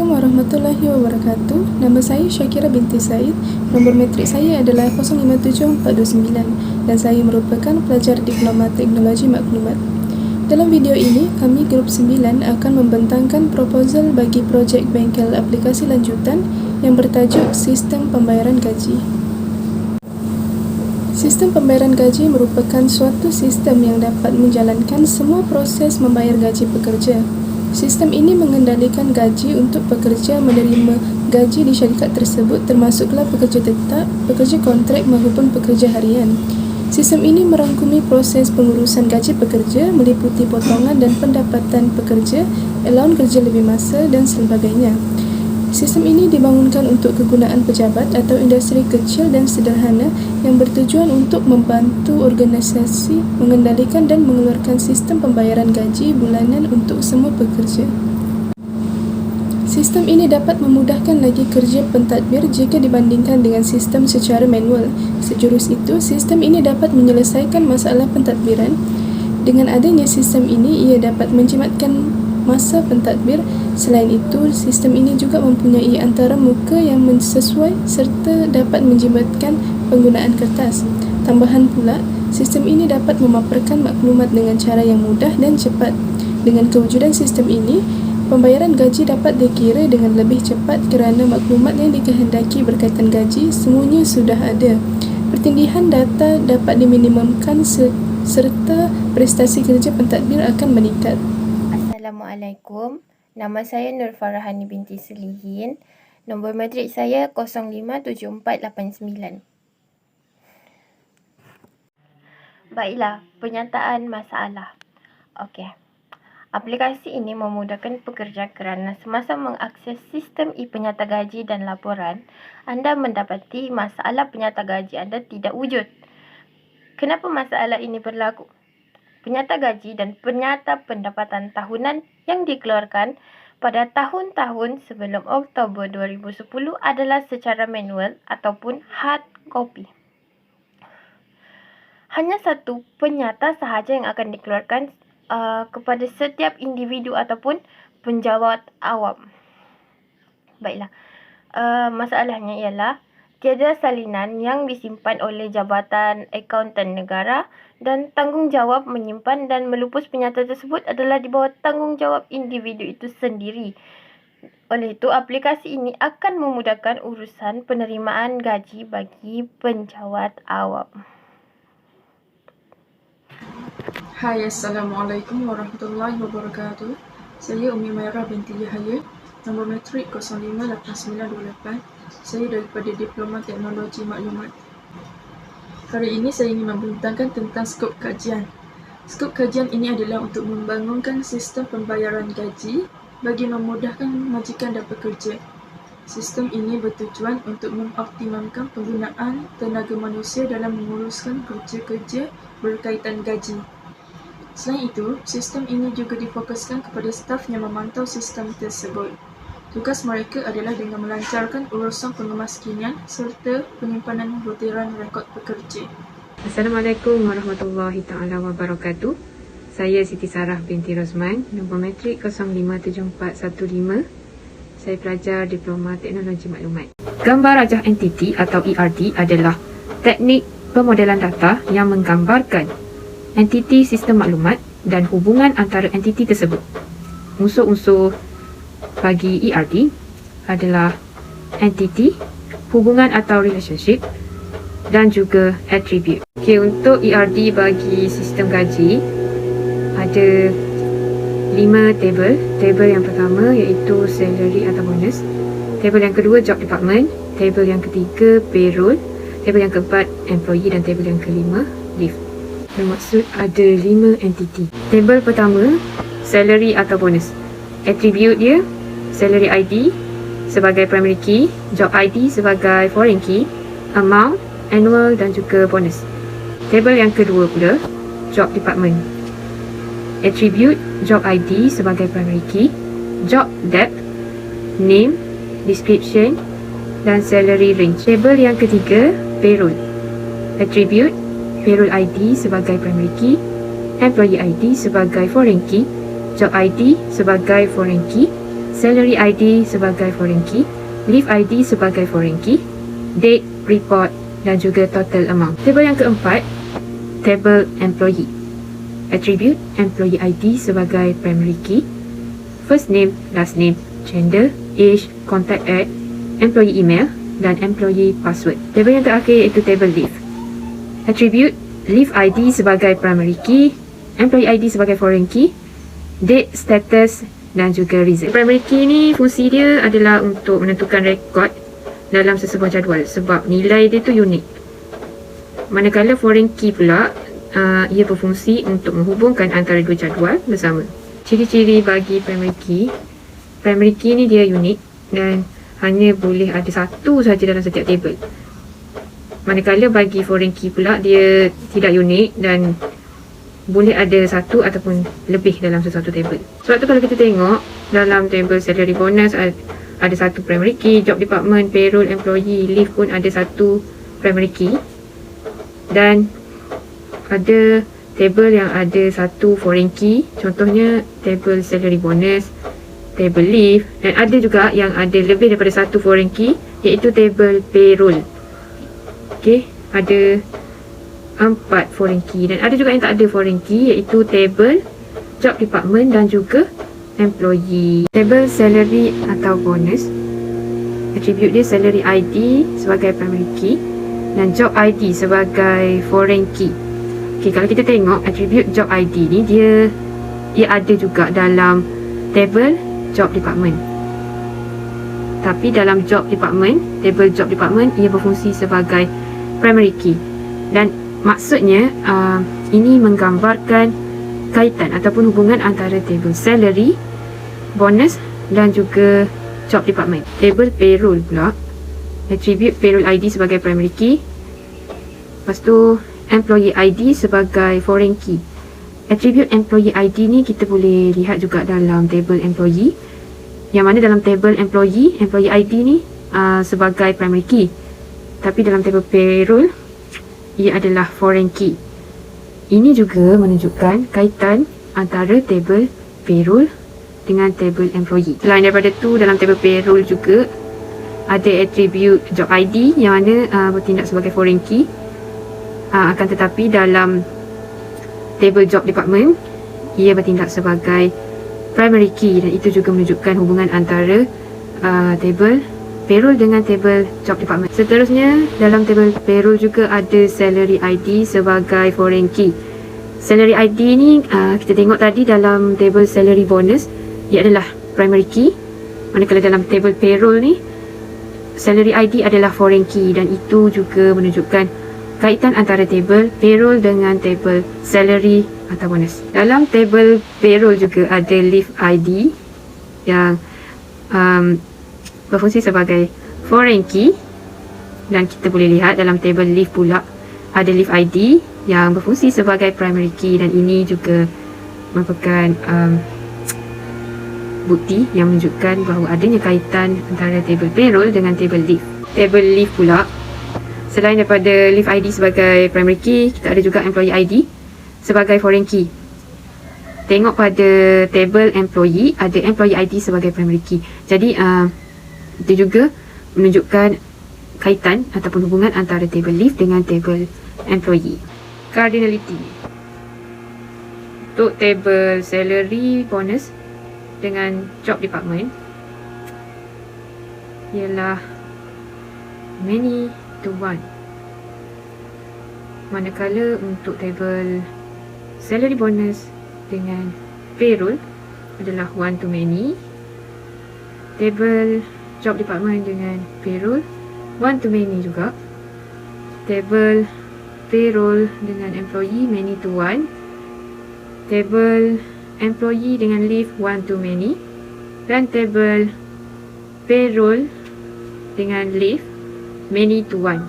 Assalamualaikum warahmatullahi wabarakatuh. Nama saya Syakira binti Said. Nombor metrik saya adalah 057429 dan saya merupakan pelajar Diploma Teknologi Maklumat. Dalam video ini, kami Grup 9 akan membentangkan proposal bagi projek bengkel aplikasi lanjutan yang bertajuk Sistem Pembayaran Gaji. Sistem pembayaran gaji merupakan suatu sistem yang dapat menjalankan semua proses membayar gaji pekerja. Sistem ini mengendalikan gaji untuk pekerja menerima gaji di syarikat tersebut termasuklah pekerja tetap, pekerja kontrak maupun pekerja harian. Sistem ini merangkumi proses pengurusan gaji pekerja meliputi potongan dan pendapatan pekerja, allowance kerja lebih masa dan sebagainya. Sistem ini dibangunkan untuk kegunaan pejabat atau industri kecil dan sederhana yang bertujuan untuk membantu organisasi mengendalikan dan mengeluarkan sistem pembayaran gaji bulanan untuk semua pekerja. Sistem ini dapat memudahkan lagi kerja pentadbir jika dibandingkan dengan sistem secara manual. Sejurus itu, sistem ini dapat menyelesaikan masalah pentadbiran. Dengan adanya sistem ini, ia dapat menjimatkan masa pentadbir. Selain itu, sistem ini juga mempunyai antara muka yang sesuai serta dapat menjimatkan penggunaan kertas. Tambahan pula, sistem ini dapat memaparkan maklumat dengan cara yang mudah dan cepat. Dengan kewujudan sistem ini, pembayaran gaji dapat dikira dengan lebih cepat kerana maklumat yang dikehendaki berkaitan gaji semuanya sudah ada. Pertindihan data dapat diminimumkan serta prestasi kerja pentadbir akan meningkat. Assalamualaikum. Nama saya Nur Farahani binti Selihin. Nombor matrik saya 057489. Baiklah, penyataan masalah. Okey. Aplikasi ini memudahkan pekerja kerana semasa mengakses sistem e-penyata gaji dan laporan, anda mendapati masalah penyata gaji anda tidak wujud. Kenapa masalah ini berlaku? Penyata gaji dan penyata pendapatan tahunan yang dikeluarkan pada tahun-tahun sebelum Oktober 2010 adalah secara manual ataupun hard copy. Hanya satu penyata sahaja yang akan dikeluarkan kepada setiap individu ataupun penjawat awam. Baiklah, masalahnya ialah tiada salinan yang disimpan oleh Jabatan Akauntan Negara dan tanggungjawab menyimpan dan melupus penyata tersebut adalah di bawah tanggungjawab individu itu sendiri. Oleh itu, aplikasi ini akan memudahkan urusan penerimaan gaji bagi penjawat awam. Hai, Assalamualaikum warahmatullahi wabarakatuh. Saya Umi Maira binti Yahya, nombor metrik 058928. Saya daripada Diploma Teknologi Maklumat. Hari ini saya ingin membentangkan tentang skop kajian. Skop kajian ini adalah untuk membangunkan sistem pembayaran gaji bagi memudahkan majikan dan pekerja. Sistem ini bertujuan untuk mengoptimalkan penggunaan tenaga manusia dalam menguruskan kerja-kerja berkaitan gaji. Selain itu, sistem ini juga difokuskan kepada staf yang memantau sistem tersebut. Tugas mereka adalah dengan melancarkan urusan pengemaskinian serta penyimpanan butiran rekod pekerja. Assalamualaikum warahmatullahi taala wabarakatuh. Saya Siti Sarah binti Rosman, nombor metrik 057415. Saya pelajar Diploma Teknologi Maklumat. Gambar rajah entiti atau ERD adalah teknik pemodelan data yang menggambarkan entiti sistem maklumat dan hubungan antara entiti tersebut. Unsur-unsur bagi ERD adalah entity, hubungan atau relationship dan juga attribute. Okey, untuk ERD bagi sistem gaji ada 5 table. Table yang pertama iaitu salary atau bonus. Table yang kedua job department. Table yang ketiga payroll. Table yang keempat employee dan table yang kelima leave. Bermaksud ada 5 entiti. Table pertama salary atau bonus. Attribute dia salary ID sebagai primary key, job ID sebagai foreign key, amount, annual dan juga bonus. Table yang kedua pula, job department. Attribute, job ID sebagai primary key, job depth, name, description dan salary range. Table yang ketiga, payroll. Attribute, payroll ID sebagai primary key, employee ID sebagai foreign key, job ID sebagai foreign key, salary ID sebagai foreign key, leave ID sebagai foreign key, date, report dan juga total amount. Table yang keempat, table employee. Attribute employee ID sebagai primary key, first name, last name, gender, age, contact at, employee email dan employee password. Table yang terakhir iaitu table leave. Attribute leave ID sebagai primary key, employee ID sebagai foreign key, date, status dan juga reason. Primary key ni fungsi dia adalah untuk menentukan rekod dalam sesebuah jadual sebab nilai dia tu unik. Manakala foreign key pula ia berfungsi untuk menghubungkan antara dua jadual bersama. Ciri-ciri bagi primary key ni dia unik dan hanya boleh ada satu sahaja dalam setiap table. Manakala bagi foreign key pula dia tidak unik dan boleh ada satu ataupun lebih dalam sesuatu table. Sebab tu kalau kita tengok dalam table salary bonus ada satu primary key, job department, payroll, employee, leave pun ada satu primary key, dan ada table yang ada satu foreign key, contohnya table salary bonus, table leave, dan ada juga yang ada lebih daripada satu foreign key iaitu table payroll. Okey, ada 4 foreign key dan ada juga yang tak ada foreign key iaitu table, job department dan juga employee. Table salary atau bonus, attribute dia salary ID sebagai primary key dan job ID sebagai foreign key. Okey, kalau kita tengok attribute job ID ni dia ada juga dalam table job department. Tapi dalam job department, table job department ia berfungsi sebagai primary key dan maksudnya ini menggambarkan kaitan ataupun hubungan antara table salary, bonus dan juga job department. Table payroll pula, attribute payroll ID sebagai primary key, lepas tu employee ID sebagai foreign key. Attribute employee ID ni kita boleh lihat juga dalam table employee, yang mana dalam table employee ID ni sebagai primary key, tapi dalam table payroll ia adalah foreign key. Ini juga menunjukkan kaitan antara table payroll dengan table employee. Selain daripada tu, dalam table payroll juga ada attribute job ID yang mana bertindak sebagai foreign key. Akan tetapi dalam table job department ia bertindak sebagai primary key dan itu juga menunjukkan hubungan antara table payroll dengan table job department. Seterusnya, dalam table payroll juga ada salary ID sebagai foreign key. Salary ID ni kita tengok tadi dalam table salary bonus ia adalah primary key, manakala dalam table payroll ni salary ID adalah foreign key dan itu juga menunjukkan kaitan antara table payroll dengan table salary atau bonus. Dalam table payroll juga ada leave ID yang berfungsi sebagai foreign key dan kita boleh lihat dalam table leave pula ada leave ID yang berfungsi sebagai primary key dan ini juga merupakan bukti yang menunjukkan bahawa adanya kaitan antara table payroll dengan table leave. Table leave pula, selain daripada leave ID sebagai primary key, kita ada juga employee ID sebagai foreign key. Tengok pada table employee ada employee ID sebagai primary key. Jadi dia juga menunjukkan kaitan ataupun hubungan antara table leave dengan table employee. Cardinality untuk table salary bonus dengan job department ialah many to one, manakala untuk table salary bonus dengan payroll adalah one to many. Table job department dengan payroll one to many juga. Table payroll dengan employee many to one. Table employee dengan leave one to many. Dan table payroll dengan leave many to one.